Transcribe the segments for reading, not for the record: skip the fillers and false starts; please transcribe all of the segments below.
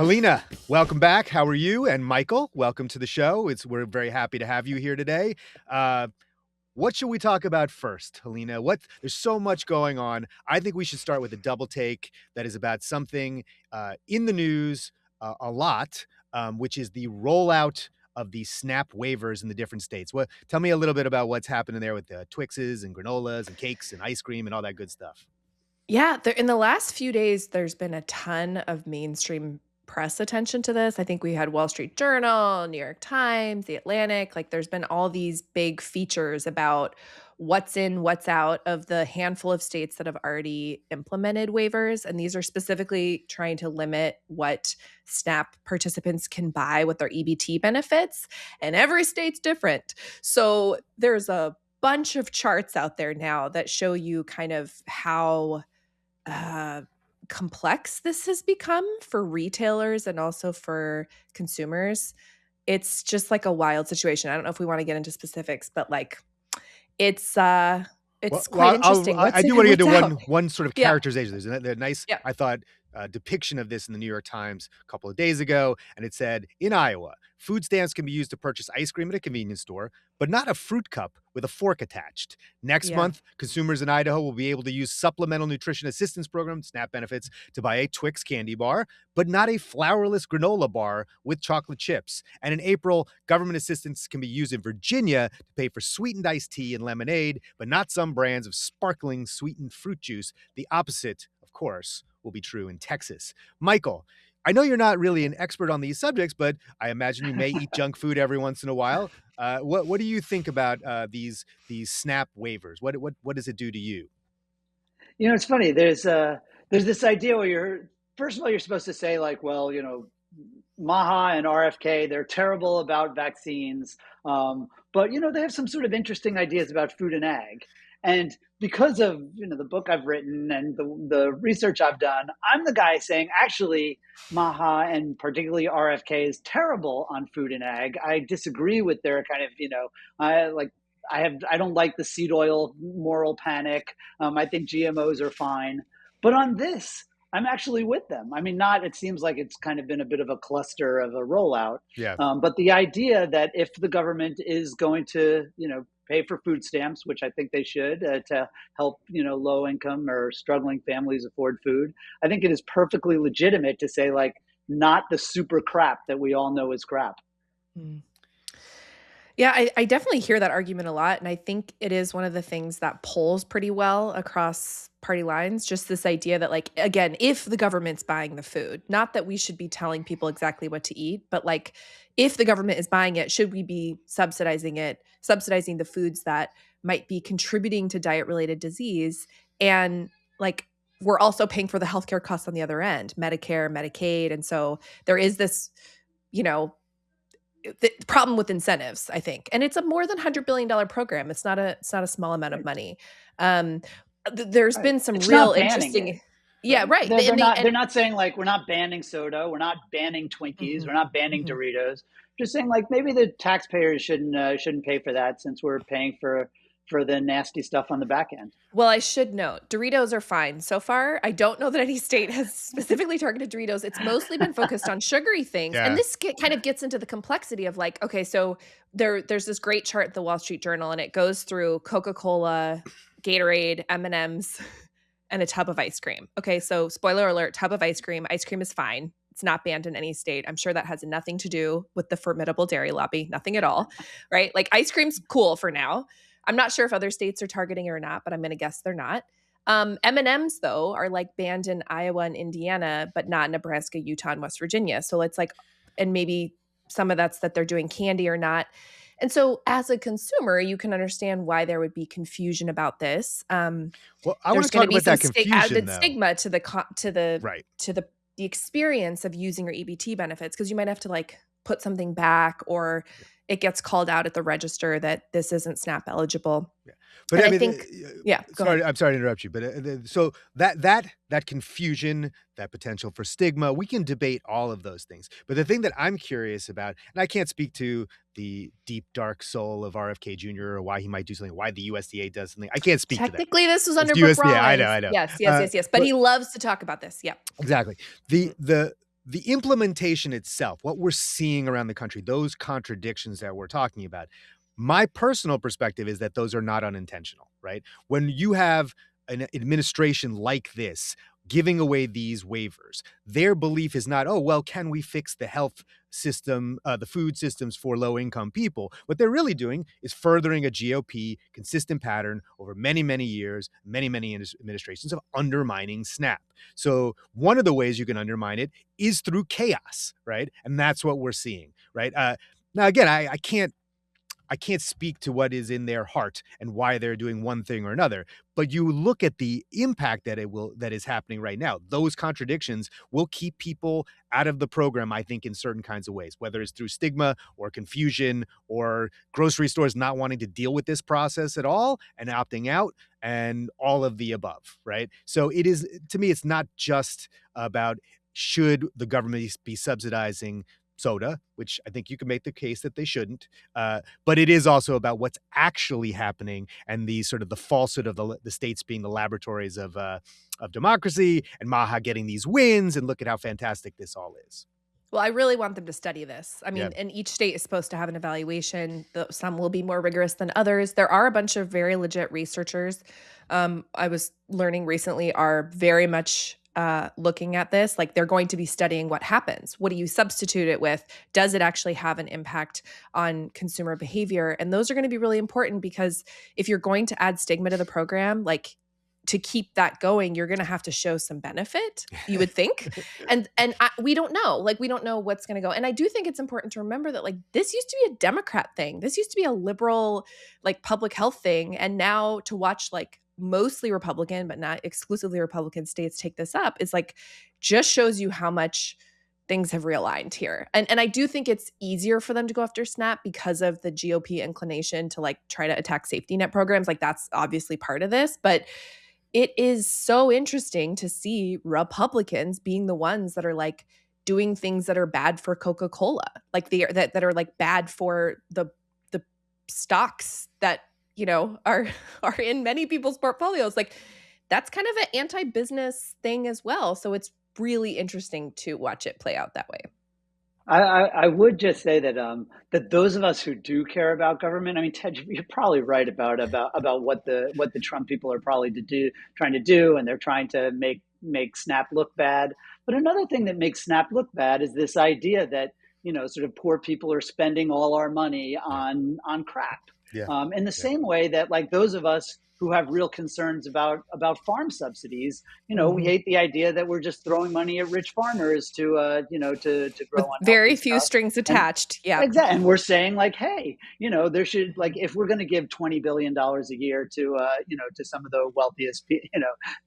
Helena, welcome back. How are you? And Michael, welcome to the show. We're very happy to have you here today. What should we talk about first, Helena? There's so much going on. I think we should start with a double take that is about something in the news a lot, which is the rollout of the SNAP waivers in the different states. Tell me a little bit about what's happening there with the Twixes and granolas and cakes and ice cream and all that good stuff. Yeah, in the last few days, there's been a ton of mainstream press attention to this. I think we had Wall Street Journal, New York Times, The Atlantic. Like, there's been all these big features about what's in, what's out of the handful of states that have already implemented waivers. And these are specifically trying to limit what SNAP participants can buy with their EBT benefits. And every state's different. So there's a bunch of charts out there now that show you kind of how complex this has become for retailers and also for consumers. It's just like a wild situation. I don't know if we want to get into specifics, but like it's quite interesting. I do want to get to one sort of Yeah. characterization. There's a nice, Yeah. I thought, depiction of this in the New York Times a couple of days ago, and it said, in Iowa, food stamps can be used to purchase ice cream at a convenience store, but not a fruit cup with a fork attached. Next Yeah. month, consumers in Idaho will be able to use Supplemental Nutrition Assistance Program, SNAP benefits, to buy a Twix candy bar, but not a flourless granola bar with chocolate chips. And in April, government assistance can be used in Virginia to pay for sweetened iced tea and lemonade, but not some brands of sparkling sweetened fruit juice. The opposite, of course, will be true in Texas. Michael, I know you're not really an expert on these subjects, but I imagine you may eat junk food every once in a while. What do you think about these SNAP waivers? What does it do to you? You know, it's funny. There's this idea where first of all, you're supposed to say like, well, Maha and RFK, they're terrible about vaccines, but they have some sort of interesting ideas about food and ag. And because of the book I've written and the research I've done, I'm the guy saying actually Maha and particularly RFK is terrible on food and ag. I disagree with their kind of I don't like the seed oil moral panic. I think GMOs are fine, but on this, I'm actually with them. I mean, it seems like it's kind of been a bit of a cluster of a rollout. Yeah. But the idea that if the government is going to, pay for food stamps, which I think they should to help, low income or struggling families afford food, I think it is perfectly legitimate to say like, not the super crap that we all know is crap. Mm. Yeah, I definitely hear that argument a lot. And I think it is one of the things that polls pretty well across party lines. Just this idea that, like, again, if the government's buying the food, not that we should be telling people exactly what to eat, but like, if the government is buying it, should we be subsidizing the foods that might be contributing to diet-related disease? And like, we're also paying for the healthcare costs on the other end, Medicare, Medicaid. And so there is this, the problem with incentives, I think. And it's a more than $100 billion program. It's not a small amount of money. There's been some real interesting. Yeah, right. They're not saying like, we're not banning soda. We're not banning Twinkies. Mm-hmm. We're not banning Doritos. Just saying like, maybe the taxpayers shouldn't pay for that since we're paying for the nasty stuff on the back end. Well, I should note, Doritos are fine so far. I don't know that any state has specifically targeted Doritos. It's mostly been focused on sugary things. Yeah. And this kind of gets into the complexity of like, okay, so there's this great chart at the Wall Street Journal, and it goes through Coca-Cola, Gatorade, M&Ms, and a tub of ice cream. Okay, so spoiler alert, tub of ice cream. Ice cream is fine. It's not banned in any state. I'm sure that has nothing to do with the formidable dairy lobby. Nothing at all, right? Like, ice cream's cool for now. I'm not sure if other states are targeting it or not, but I'm going to guess they're not. M&Ms, though, are like banned in Iowa and Indiana, but not Nebraska, Utah, and West Virginia. So it's like, and maybe some of that's that they're doing candy or not. And so as a consumer, you can understand why there would be confusion about this. Well, I want to talk about that confusion, though. Stigma to the right. to the experience of using your EBT benefits, because you might have to like put something back, or it gets called out at the register that this isn't SNAP eligible. Yeah. But and I mean, think, I'm sorry to interrupt you, but so that confusion, that potential for stigma, we can debate all of those things. But the thing that I'm curious about, and I can't speak to the deep, dark soul of RFK Jr. or why he might do something, why the USDA does something. I can't speak to that. Technically, this was under Brooke Rollins. Yeah, I know. Yes. But he loves to talk about this. Yeah. Exactly. the implementation itself, what we're seeing around the country, those contradictions that we're talking about, my personal perspective is that those are not unintentional, right? When you have an administration like this giving away these waivers, their belief is not, oh, well, can we fix the health system, the food systems for low income people? What they're really doing is furthering a GOP consistent pattern over many, many years, many, many administrations of undermining SNAP. So one of the ways you can undermine it is through chaos, right? And that's what we're seeing, right? Now, again, I can't speak to what is in their heart and why they're doing one thing or another, but you look at the impact that is happening right now. Those contradictions will keep people out of the program, I think, in certain kinds of ways, whether it's through stigma or confusion or grocery stores not wanting to deal with this process at all and opting out and all of the above, right? So it is, to me, it's not just about should the government be subsidizing soda, which I think you can make the case that they shouldn't. But it is also about what's actually happening and the sort of the falsehood of the states being the laboratories of democracy and Maha getting these wins. And look at how fantastic this all is. Well, I really want them to study this. I mean, Yeah. and each state is supposed to have an evaluation. Some will be more rigorous than others. There are a bunch of very legit researchers. I was learning recently are very much looking at this. Like they're going to be studying what happens. What do you substitute it with? Does it actually have an impact on consumer behavior? And those are going to be really important because if you're going to add stigma to the program, like to keep that going, you're going to have to show some benefit, you would think. We don't know. Like, we don't know what's going to go. And I do think it's important to remember that, like, this used to be a Democrat thing. This used to be a liberal, like, public health thing. And now to watch, like, mostly Republican, but not exclusively Republican states take this up is, like, just shows you how much things have realigned here. And I do think it's easier for them to go after SNAP because of the GOP inclination to, like, try to attack safety net programs. Like, that's obviously part of this. But it is so interesting to see Republicans being the ones that are like doing things that are bad for Coca-Cola, like that are like bad for the stocks that, you know, are in many people's portfolios. Like that's kind of an anti-business thing as well. So it's really interesting to watch it play out that way. I would just say that that those of us who do care about government, I mean, Ted, you're probably right about what the Trump people are probably trying to do, and they're trying to make SNAP look bad. But another thing that makes SNAP look bad is this idea that, you know, sort of poor people are spending all our money on crap. Yeah. In the same way that, like, those of us who have real concerns about farm subsidies, you know, we hate the idea that we're just throwing money at rich farmers to you know, to grow on very few strings attached. Yeah, exactly. And we're saying, like, hey, you know, there should, like, if we're going to give $20 billion a year to you know, to some of the wealthiest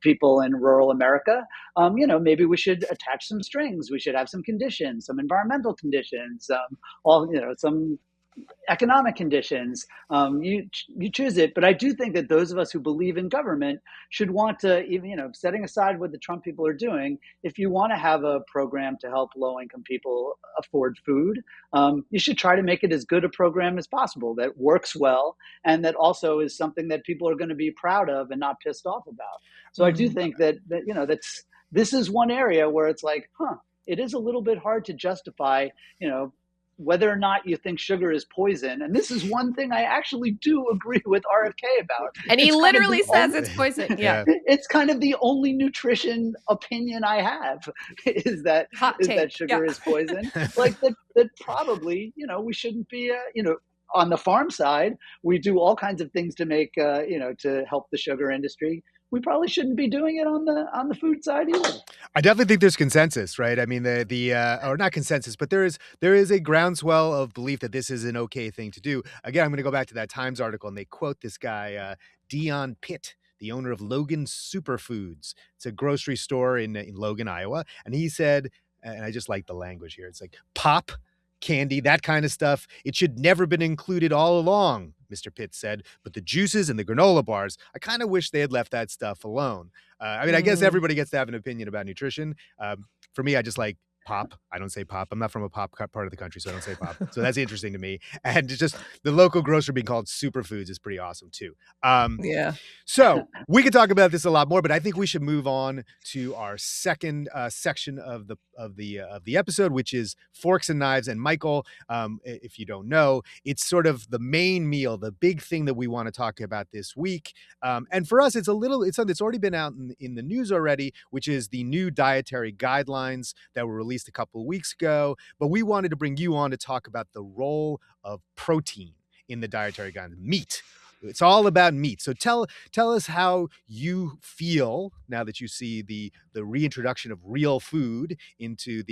people in rural America, you know, maybe we should attach some strings. We should have some conditions, some environmental conditions, all, you know, some economic conditions. You choose it. But I do think that those of us who believe in government should want to, even, you know, setting aside what the Trump people are doing, if you want to have a program to help low income people afford food, you should try to make it as good a program as possible that works well and that also is something that people are going to be proud of and not pissed off about. So I do think that you know, this is one area where it's like, it is a little bit hard to justify, you know, whether or not you think sugar is poison. And this is one thing I actually do agree with RFK about. And he literally says it's poison. Yeah. It's kind of the only nutrition opinion I have is that sugar is poison. Like that probably, you know, we shouldn't be, you know, on the farm side, we do all kinds of things to make, you know, to help the sugar industry. We probably shouldn't be doing it on the food side either. I definitely think there's consensus, right? I mean, or not consensus, but there is a groundswell of belief that this is an okay thing to do. Again, I'm going to go back to that Times article, and they quote this guy, Dion Pitt, the owner of Logan Superfoods. It's a grocery store in Logan, Iowa, and he said, and I just like the language here. It's like pop, candy, that kind of stuff. It should never been included all along, Mr. Pitt said. But the juices and the granola bars, I kind of wish they had left that stuff alone. I mean, I guess everybody gets to have an opinion about nutrition. For me, I just like pop. I don't say pop. I'm not from a pop part of the country, so I don't say pop. So that's interesting to me. And just the local grocer being called superfoods is pretty awesome too. Yeah. So we could talk about this a lot more, but I think we should move on to our second section of the episode, which is forks and knives. And Michael, if you don't know, it's sort of the main meal, the big thing that we want to talk about this week. And for us, it's something that's already been out in the news already, which is the new dietary guidelines that were released a couple of weeks ago. But we wanted to bring you on to talk about the role of protein in the dietary guidelines, meat. It's all about meat. So tell us how you feel now that you see the reintroduction of real food into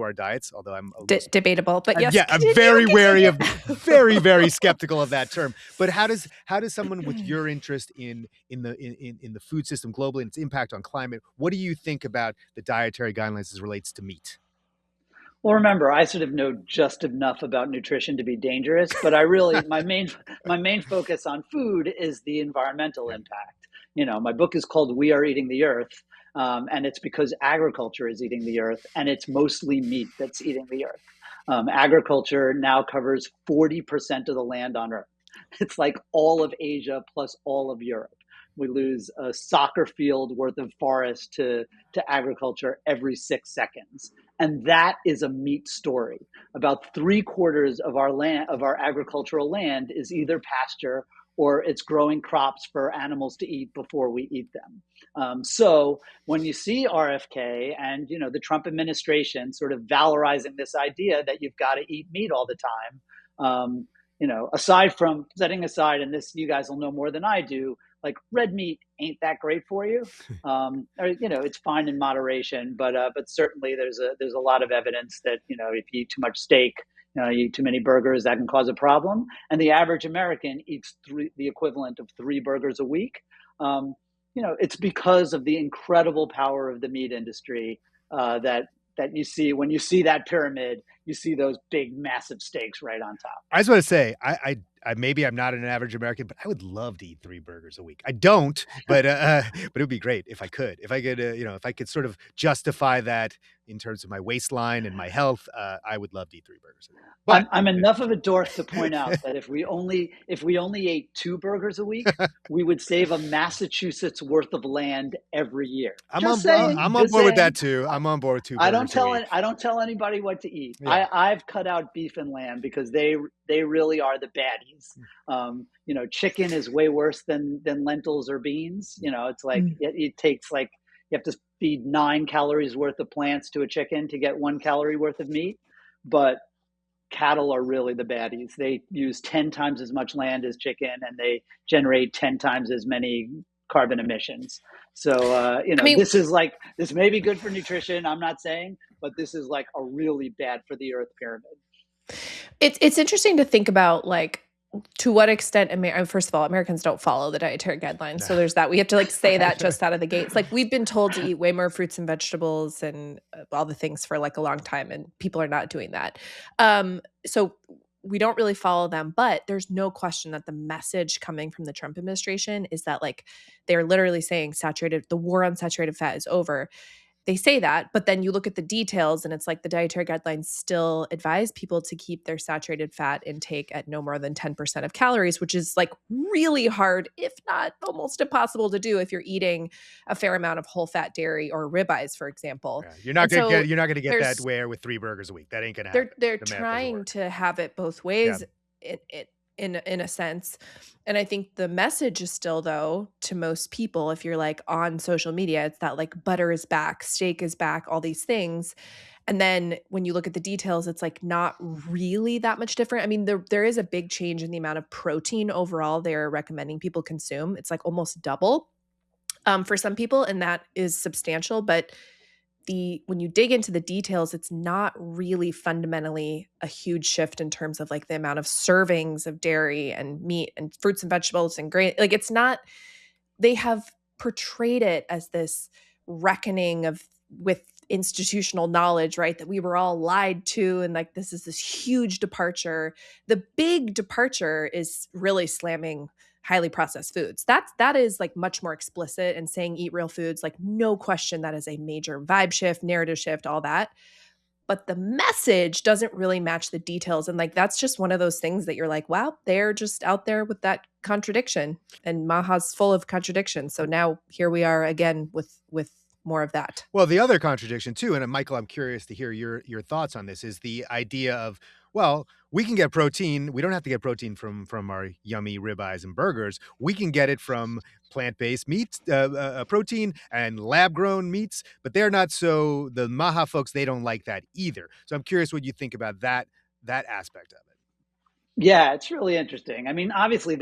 our diets. Although I'm debatable, but yes, yeah, I'm very wary of, very skeptical of that term. But how does someone with your interest in the food system globally and its impact on climate, what do you think about the dietary guidelines as it relates to meat? Well, remember, I sort of know just enough about nutrition to be dangerous, but my main focus on food is the environmental impact. My book is called "We Are Eating the Earth," and it's because agriculture is eating the earth, and it's mostly meat that's eating the earth. Agriculture now covers 40% of the land on Earth. It's like all of Asia plus all of Europe. We lose a soccer field worth of forest to agriculture every 6 seconds. And that is a meat story. About 3/4 of our land, of our agricultural land, is either pasture or it's growing crops for animals to eat before we eat them. So when you see RFK and the Trump administration sort of valorizing this idea that you've got to eat meat all the time, aside from setting aside, and this you guys will know more than I do, like red meat ain't that great for you. It's fine in moderation, but certainly there's a lot of evidence that if you eat too much steak, you eat too many burgers, that can cause a problem. And the average American eats the equivalent of 3 burgers a week. It's because of the incredible power of the meat industry that you see when you see that pyramid. You see those big, massive steaks right on top. I just want to say, I maybe I'm not an average American, but I would love to eat 3 burgers a week. I don't, but it would be great if I could. If I could sort of justify that in terms of my waistline and my health, I would love to eat 3 burgers a week. But I'm enough of a dork to point out that if we only ate 2 burgers a week, we would save a Massachusetts worth of land every year. I'm on board with that too. I'm on board with 2 burgers I don't tell anybody what to eat. Yeah. I've cut out beef and lamb because they really are the baddies. Chicken is way worse than lentils or beans. It's like it takes like you have to feed 9 calories worth of plants to a chicken to get 1 calorie worth of meat, but cattle are really the baddies. They use 10 times as much land as chicken, and they generate 10 times as many carbon emissions. So, this may be good for nutrition, I'm not saying, but this is like a really bad for the earth pyramid. It's interesting to think about, like, to what extent, first of all, Americans don't follow the dietary guidelines. So there's that. We have to say that just out of the gate. It's like we've been told to eat way more fruits and vegetables and all the things for like a long time, and people are not doing that. So we don't really follow them, but there's no question that the message coming from the Trump administration is that like they're literally saying the war on saturated fat is over. They say that, but then you look at the details and it's like the dietary guidelines still advise people to keep their saturated fat intake at no more than 10% of calories, which is like really hard, if not almost impossible to do if you're eating a fair amount of whole fat dairy or ribeyes, for example. Yeah, you're not going to get that way with 3 burgers a week. That ain't going to happen. They're trying to have it both ways. Yeah. In a sense. And I think the message is still, though, to most people, if you're like on social media, it's that like butter is back, steak is back, all these things. And then when you look at the details, it's like not really that much different. I mean, there is a big change in the amount of protein overall they're recommending people consume. It's like almost double for some people, and that is substantial. But when you dig into the details, it's not really fundamentally a huge shift in terms of like the amount of servings of dairy and meat and fruits and vegetables and grain. Like it's not, they have portrayed it as this reckoning with institutional knowledge, right? That we were all lied to. And like, this is this huge departure. The big departure is really slamming highly processed foods. That is like much more explicit, and saying eat real foods, like no question that is a major vibe shift, narrative shift, all that. But the message doesn't really match the details. And like, that's just one of those things that you're like, wow, they're just out there with that contradiction, and Maha's full of contradictions. So now here we are again with more of that. Well, the other contradiction too, and Michael, I'm curious to hear your thoughts on this, is the idea of, well, we can get protein. We don't have to get protein from our yummy ribeyes and burgers. We can get it from plant-based meats, protein, and lab-grown meats. But they're not so. The Maha folks, they don't like that either. So I'm curious what you think about that aspect of it. Yeah, it's really interesting. I mean, obviously,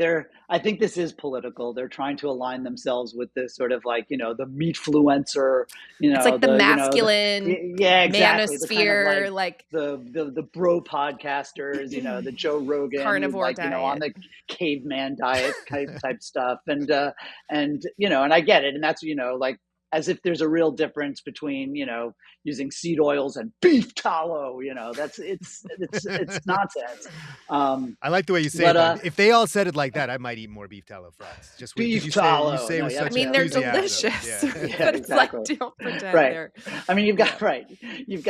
I think this is political. They're trying to align themselves with this sort of like, the meatfluencer, It's like the masculine yeah, exactly. The kind of manosphere, like the bro podcasters, the Joe Rogan, carnivore diet. on the caveman diet type stuff. And and I get it. And that's, like, as if there's a real difference between, using seed oils and beef tallow. It's nonsense. I like the way you say it. If they all said it like that, I might eat more beef tallow fries. Just beef tallow. You say with such they're delicious. Yeah. But it's exactly. like, don't pretend right. I mean, you've got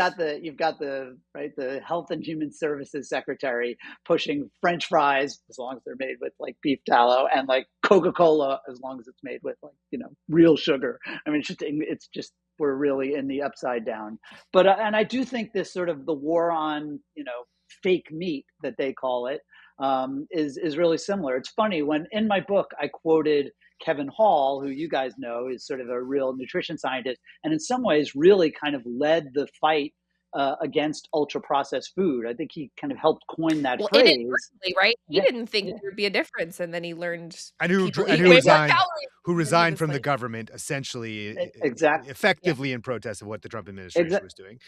the Health and Human Services Secretary pushing French fries as long as they're made with like beef tallow, and like Coca-Cola as long as it's made with like real sugar. I mean, it's just we're really in the upside down. But and I do think this sort of the war on fake meat that they call it is really similar. It's funny, when in my book I quoted Kevin Hall, who you guys know is sort of a real nutrition scientist, and in some ways really kind of led the fight against ultra processed food. I think he kind of helped coin that phrase. Right? He didn't think there would be a difference, and then he learned. And who resigned from the government, essentially, effectively in protest of what the Trump administration was doing.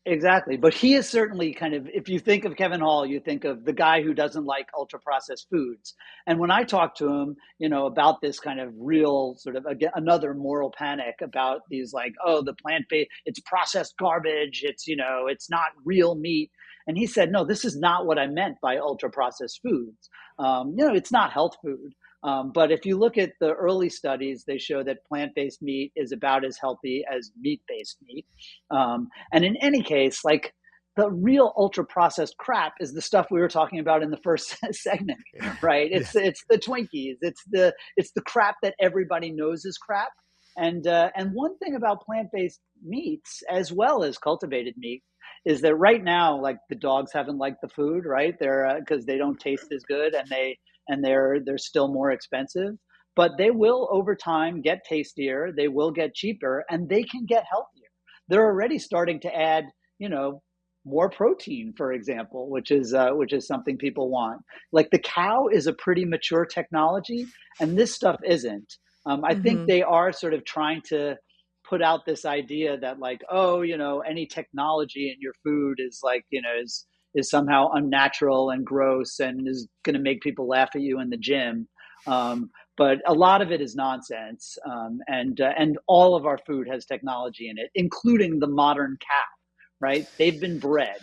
Exactly. But he is certainly kind of, if you think of Kevin Hall, you think of the guy who doesn't like ultra processed foods. And when I talk to him, about this kind of real sort of, again, another moral panic about these like, oh, the plant-based, it's processed garbage. It's, it's not real meat. And he said, no, this is not what I meant by ultra processed foods. It's not health food. But if you look at the early studies, they show that plant-based meat is about as healthy as meat-based meat. And in any case, like, the real ultra-processed crap is the stuff we were talking about in the first segment, right? It's the Twinkies. It's the crap that everybody knows is crap. And one thing about plant-based meats, as well as cultivated meat, is that right now, like, the dogs haven't liked the food, right? They're because they don't taste as good, and they're still more expensive, but they will over time get tastier, they will get cheaper, and they can get healthier. They're already starting to add, more protein, for example, which is something people want. Like, the cow is a pretty mature technology, and this stuff isn't. I think they are sort of trying to put out this idea that like, oh, any technology in your food is like, is somehow unnatural and gross and is going to make people laugh at you in the gym. But a lot of it is nonsense. And all of our food has technology in it, including the modern cow, right? They've been bred.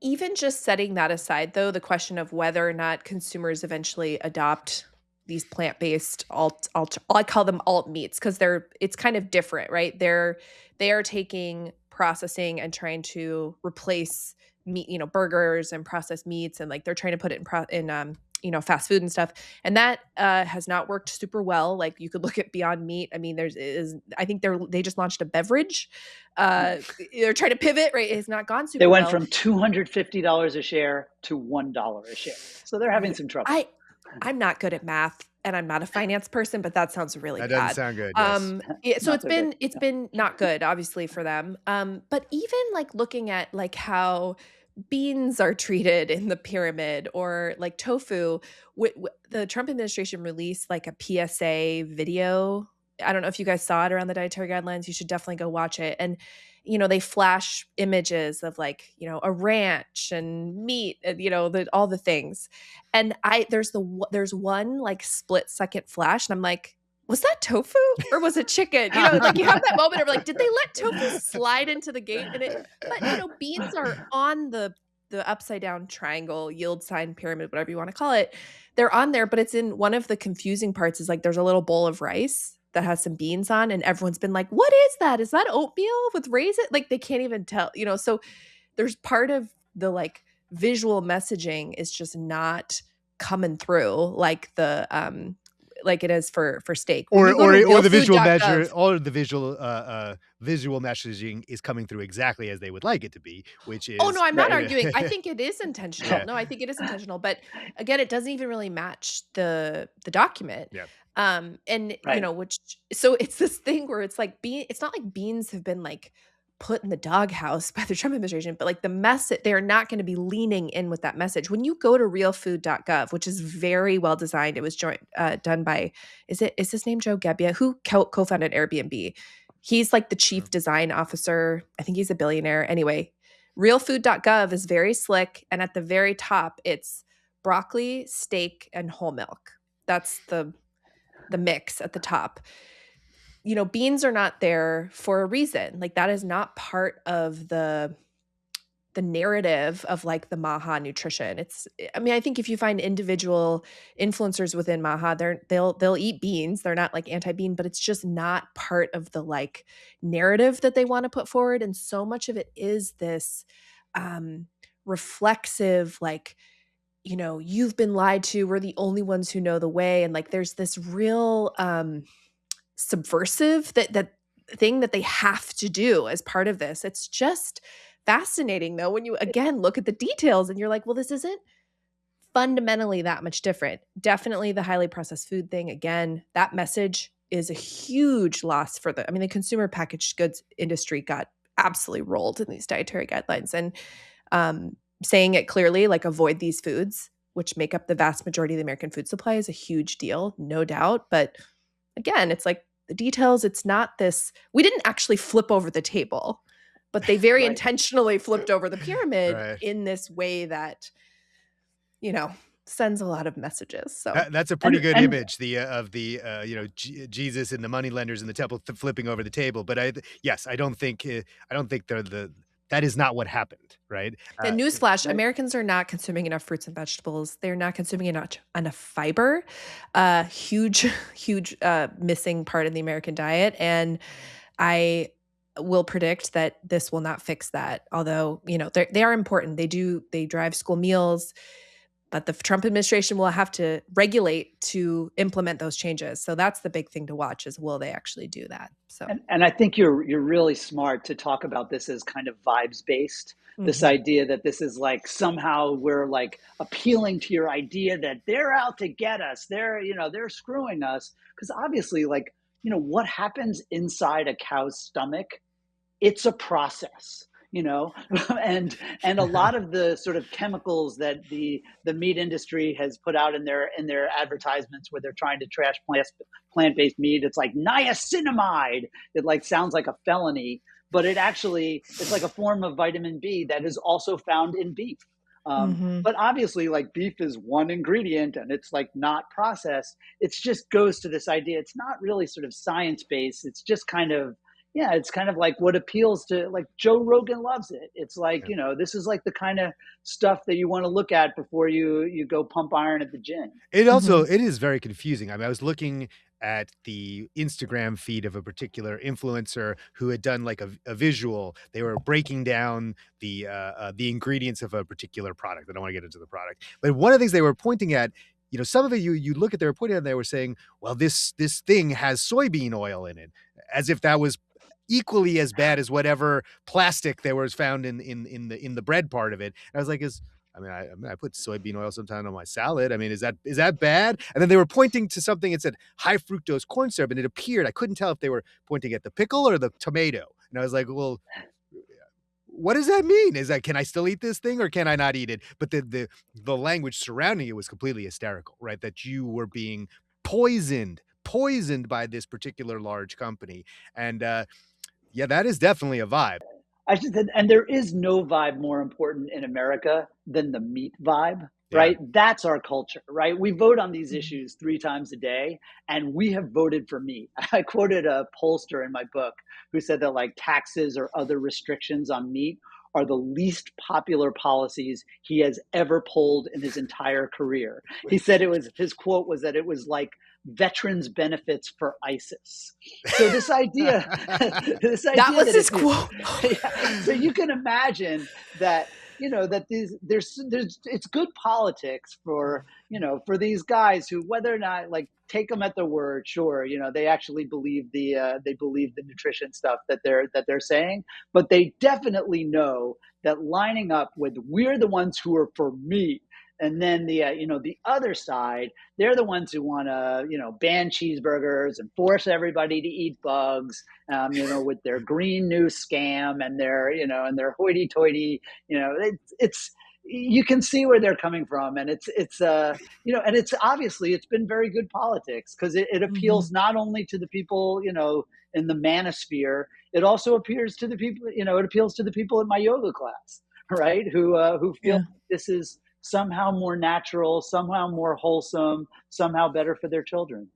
Even just setting that aside, though, the question of whether or not consumers eventually adopt these plant-based I call them alt meats, because it's kind of different, right? They are taking processing and trying to replace meat, burgers and processed meats, and like they're trying to put it in fast food and stuff, and that has not worked super well. Like, you could look at Beyond Meat. I mean, I think they just launched a beverage. They're trying to pivot, right? It's not gone super well. They went from $250 a share to $1 a share, so they're having some trouble. I'm not good at math, and I'm not a finance person, but that sounds really bad. That doesn't sound good. Yes. So it's been not good, obviously, for them. But even like looking at like how beans are treated in the pyramid, or like tofu, the Trump administration released like a PSA video. I don't know if you guys saw it around the dietary guidelines. You should definitely go watch it. And they flash images of like, a ranch and meat and, all the things. And there's one like split second flash, and I'm like, was that tofu or was it chicken? Like, you have that moment of like, did they let tofu slide into the gate? But beans are on the upside down triangle, yield sign, pyramid, whatever you want to call it. they're on there, but it's in one of the confusing parts is like there's a little bowl of rice that has some beans on, and everyone's been like, "What is that? Is that oatmeal with raisin?" Like they can't even tell, So there's part of the like visual messaging is just not coming through like it is for steak. When you go to or the visual measure, realfood.gov, or the visual messaging is coming through exactly as they would like it to be, which oh is no, I'm not Right. arguing. I think it is intentional. yeah, No, I think it is intentional, but again, it doesn't even really match the document. yeah. And Right. which so it's this thing where it's like it's not like beans have been like put in the doghouse by the Trump administration, but like the message, they're not going to be leaning in with that message. When you go to realfood.gov, which is very well designed, it was done by, is his name Joe Gebbia, who co-founded Airbnb. He's like the chief design officer. I think he's a billionaire. Anyway, realfood.gov is very slick. And at the very top, it's broccoli, steak, and whole milk. That's the mix at the top. Beans are not there for a reason. Like that is not part of the narrative of like the Maha nutrition. I think if you find individual influencers within Maha, they'll eat beans. They're not like anti-bean, but it's just not part of the like narrative that they want to put forward. And so much of it is this reflexive, like, you've been lied to. We're the only ones who know the way. And like there's this real subversive that thing that they have to do as part of this. It's just fascinating though when you again look at the details and you're like, well, this isn't fundamentally that much different. Definitely the highly processed food thing, again, that message is a huge loss for the consumer packaged goods industry got absolutely rolled in these dietary guidelines. And saying it clearly, like avoid these foods, which make up the vast majority of the American food supply, is a huge deal, no doubt. But again, it's like the details, it's not this, we didn't actually flip over the table, but they very Right. intentionally flipped over the pyramid Right. in this way that, sends a lot of messages. So That's a pretty good and image, of the Jesus and the moneylenders in the temple flipping over the table. But yes, I don't think that is not what happened, right? and newsflash, right. Americans are not consuming enough fruits and vegetables. They're not consuming enough fiber. Huge, huge missing part in the American diet. And I will predict that this will not fix that. Although, they are important. They drive school meals, but the Trump administration will have to regulate to implement those changes. So that's the big thing to watch is will they actually do that? So And I think you're really smart to talk about this as kind of vibes based. This idea that this is like somehow we're like appealing to your idea that they're out to get us. They're screwing us. Because obviously, like, what happens inside a cow's stomach, it's a process. and a lot of the sort of chemicals that the meat industry has put out in their advertisements where they're trying to trash plant-based meat, it's like niacinamide. It like sounds like a felony, but it's like a form of vitamin B that is also found in beef. But obviously, like, beef is one ingredient and it's like not processed. It just goes to this idea. It's not really sort of science based. It's just kind of, yeah, it's kind of like what appeals to, like, Joe Rogan loves it. It's like, this is like the kind of stuff that you want to look at before you go pump iron at the gym. It also it is very confusing. I was looking at the Instagram feed of a particular influencer who had done like a visual. They were breaking down the ingredients of a particular product. I don't want to get into the product, but one of the things they were pointing at, some of it you look at, they were pointing at, and they were saying, well, this thing has soybean oil in it, as if that was equally as bad as whatever plastic there was found in the bread part of it. And I was like, I put soybean oil sometimes on my salad. Is that bad? And then they were pointing to something that said high fructose corn syrup, and it appeared, I couldn't tell if they were pointing at the pickle or the tomato. And I was like, well, what does that mean? Can I still eat this thing or can I not eat it? But the language surrounding it was completely hysterical, right? That you were being poisoned by this particular large company. And yeah, that is definitely a vibe. And there is no vibe more important in America than the meat vibe, Yeah. right? That's our culture, right? We vote on these issues 3 times a day, and we have voted for meat. I quoted a pollster in my book who said that, like, taxes or other restrictions on meat are the least popular policies he has ever pulled in his entire career. He said his quote was that it was like veterans benefits for ISIS. So this idea, That was that his if you, quote. yeah, so you can imagine that, that there's it's good politics for, for these guys who, whether or not, like, take them at their word, sure, they actually believe the nutrition stuff that they're saying, but they definitely know that lining up with, we're the ones who are for meat, and then the other side, they're the ones who want to, ban cheeseburgers and force everybody to eat bugs, with their green new scam and their hoity-toity, it's you can see where they're coming from, and it's and it's obviously it's been very good politics, because it appeals not only to the people, in the manosphere, it also appeals to the people, it appeals to the people in my yoga class, right? Who feel Yeah. this is somehow more natural, somehow more wholesome, somehow better for their children.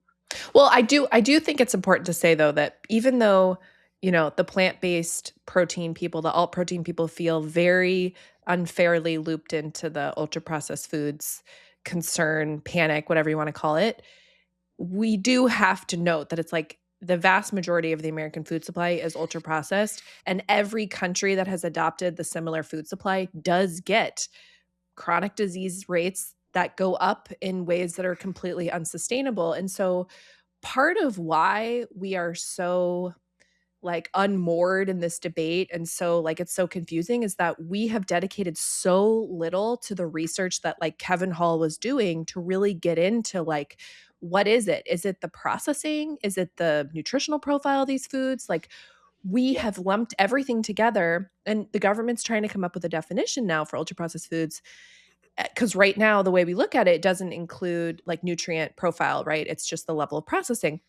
Well, I do think it's important to say though that even though, the plant-based protein people, the alt protein people feel very unfairly looped into the ultra processed foods concern, panic, whatever you want to call it, we do have to note that it's like the vast majority of the American food supply is ultra processed, and every country that has adopted the similar food supply does get chronic disease rates that go up in ways that are completely unsustainable. And so part of why we are so like unmoored in this debate and so like it's so confusing is that we have dedicated so little to the research that like Kevin Hall was doing to really get into like what is it? Is it the processing? Is it the nutritional profile of these foods? Like we Yeah. have lumped everything together, and the government's trying to come up with a definition now for ultra processed foods, because right now the way we look at it doesn't include like nutrient profile, right? It's just the level of processing.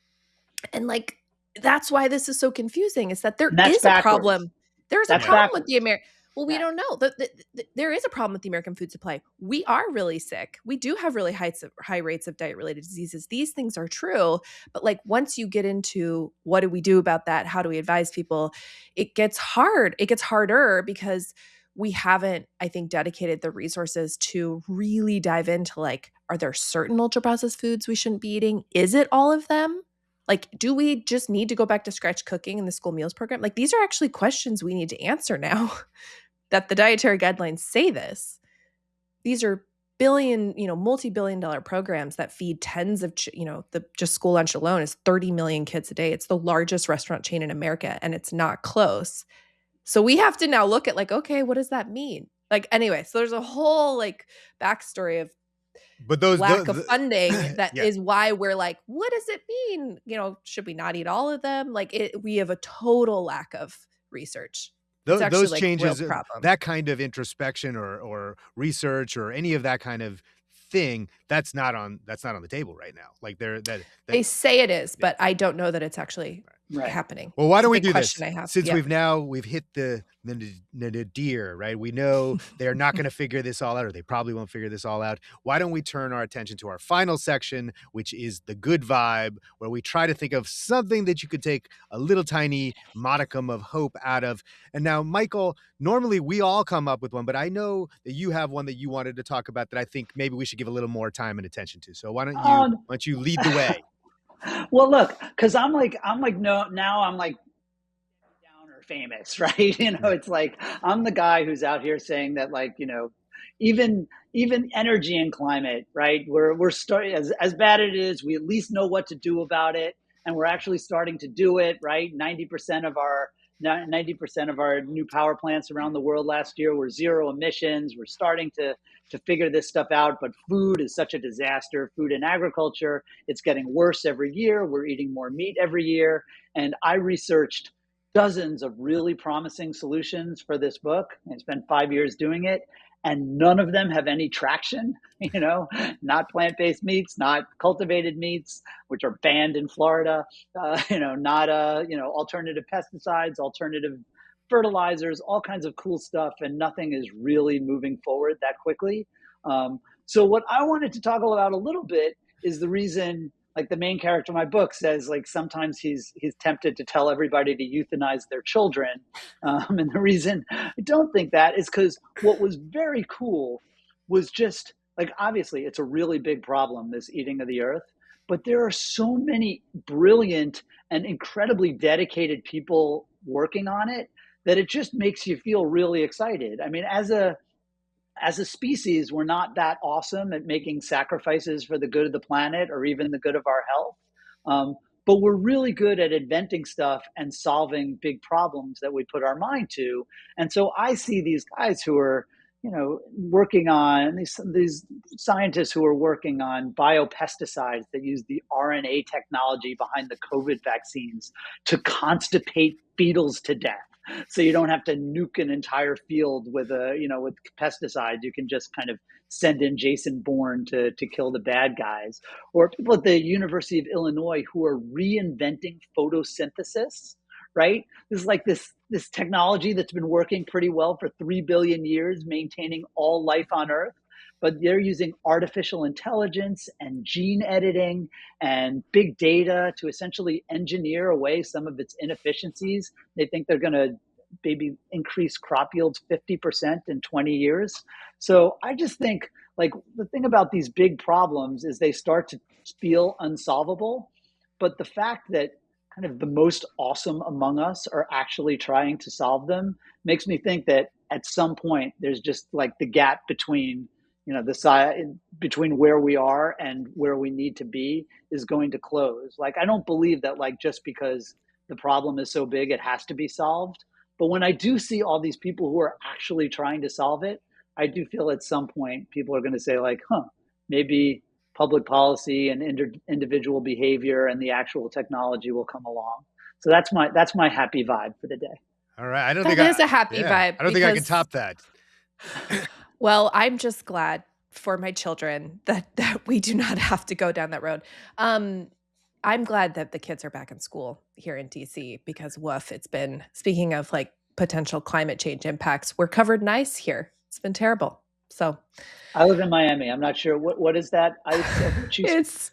And like that's why this is so confusing, is that there And that's is a backwards. problem. There's a That's problem with the backwards. American. Well, we Yeah. don't know. There is a problem with the American food supply. We are really sick. We do have really high rates of diet related diseases. These things are true. But like once you get into what do we do about that? How do we advise people? It gets hard. It gets harder because we haven't, I think, dedicated the resources to really dive into like, are there certain ultra processed foods we shouldn't be eating? Is it all of them? Like, do we just need to go back to scratch cooking in the school meals program? Like, these are actually questions we need to answer now that the dietary guidelines say this. These are multi-billion dollar programs that feed tens of, the just school lunch alone is 30 million kids a day. It's the largest restaurant chain in America, and it's not close. So we have to now look at like, okay, what does that mean? Like, anyway, so there's a whole like backstory of But those lack of funding that yeah. is why we're like, what does it mean? Should we not eat all of them? Like we have a total lack of research. It's actually those like a real changes, problem. that kind of introspection or research or any of that kind of thing, that's not on the table right now. Like They say it is, but I don't know that it's actually Right. happening. Well, why It's a don't we big do question this? I have. Since Yeah. we've hit the nadir, right? We know they're not going to figure this all out, or they probably won't figure this all out. Why don't we turn our attention to our final section, which is the good vibe, where we try to think of something that you could take a little tiny modicum of hope out of. And now, Michael, normally we all come up with one, but I know that you have one that you wanted to talk about that I think maybe we should give a little more time and attention to. So why don't you lead the way? Well, look, because no, now I'm like downer famous, right? It's like I'm the guy who's out here saying that, like, even energy and climate, right? We're starting, as bad as it is, we at least know what to do about it, and we're actually starting to do it, right? 90% of our new power plants around the world last year were zero emissions. We're starting to figure this stuff out, but food is such a disaster. Food and agriculture, it's getting worse every year. We're eating more meat every year. And I researched dozens of really promising solutions for this book. I spent 5 years doing it, and none of them have any traction. Not plant-based meats, not cultivated meats, which are banned in Florida. Not alternative pesticides, alternative fertilizers, all kinds of cool stuff, and nothing is really moving forward that quickly. So what I wanted to talk about a little bit is the reason like the main character of my book says, like sometimes he's tempted to tell everybody to euthanize their children, and the reason I don't think that is because what was very cool was just like, obviously it's a really big problem, this eating of the earth, but there are so many brilliant and incredibly dedicated people working on it that it just makes you feel really excited. I mean, as a species, we're not that awesome at making sacrifices for the good of the planet or even the good of our health. Um, but we're really good at inventing stuff and solving big problems that we put our mind to. And so I see these guys who are, working on these scientists who are working on biopesticides that use the RNA technology behind the COVID vaccines to constipate beetles to death, so you don't have to nuke an entire field with with pesticides. You can just kind of send in Jason Bourne to kill the bad guys. Or people at the University of Illinois who are reinventing photosynthesis, right? This is like this technology that's been working pretty well for 3 billion years, maintaining all life on Earth. But they're using artificial intelligence and gene editing and big data to essentially engineer away some of its inefficiencies. They think they're going to maybe increase crop yields 50% in 20 years. So I just think, like, the thing about these big problems is they start to feel unsolvable. But the fact that kind of the most awesome among us are actually trying to solve them makes me think that at some point there's just like the gap between between where we are and where we need to be is going to close. Like, I don't believe that, like, just because the problem is so big, it has to be solved. But when I do see all these people who are actually trying to solve it, I do feel at some point people are going to say, like, maybe public policy and individual behavior and the actual technology will come along. So that's my happy vibe for the day. All right. That is a happy vibe. I don't think I can top that. Well, I'm just glad for my children that we do not have to go down that road. I'm glad that the kids are back in school here in DC because woof, it's been, speaking of like potential climate change impacts, we're covered in ice here. It's been terrible. So I live in Miami. I'm not sure what is that ice.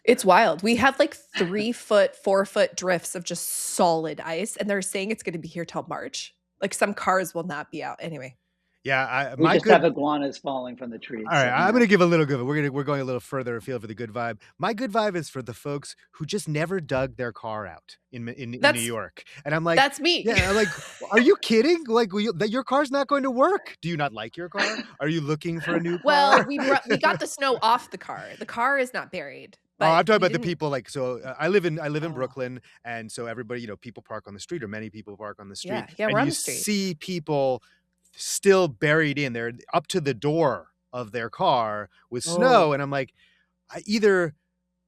It's wild. We have like 3 foot, 4 foot drifts of just solid ice, and they're saying it's going to be here till March. Like some cars will not be out anyway. Yeah, we just have iguanas falling from the trees. All right, I'm going to give a little good. We're going a little further afield for the good vibe. My good vibe is for the folks who just never dug their car out in New York, and I'm like, that's me. Yeah, I'm like, are you kidding? Like, your car's not going to work. Do you not like your car? Are you looking for a new car? Well, we got the snow off the car. The car is not buried. Oh, I'm talking about the people. Like, so I live in Brooklyn, and so everybody, people park on the street, or many people park on the street. Yeah, we're on the street. See people still buried in there up to the door of their car with snow. And I'm like, either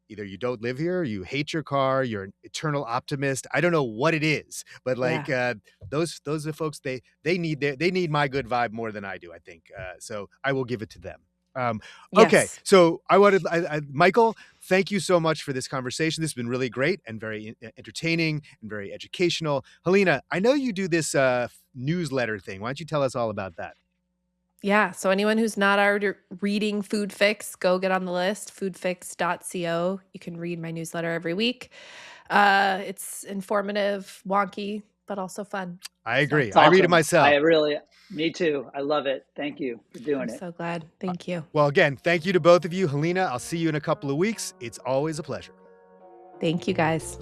you don't live here, you hate your car, you're an eternal optimist. I don't know what it is, but like, those are folks, they need my good vibe more than I do, I think. So I will give it to them. Okay. Yes. So Michael, thank you so much for this conversation. This has been really great and very entertaining and very educational. Helena, I know you do this newsletter thing. Why don't you tell us all about that? Yeah. So anyone who's not already reading Food Fix, go get on the list, foodfix.co. You can read my newsletter every week. It's informative, wonky, but also fun. I agree. Awesome. I read it myself. Me too. I love it. Thank you for doing it. I'm so glad. Thank you. Well, again, thank you to both of you. Helena, I'll see you in a couple of weeks. It's always a pleasure. Thank you, guys.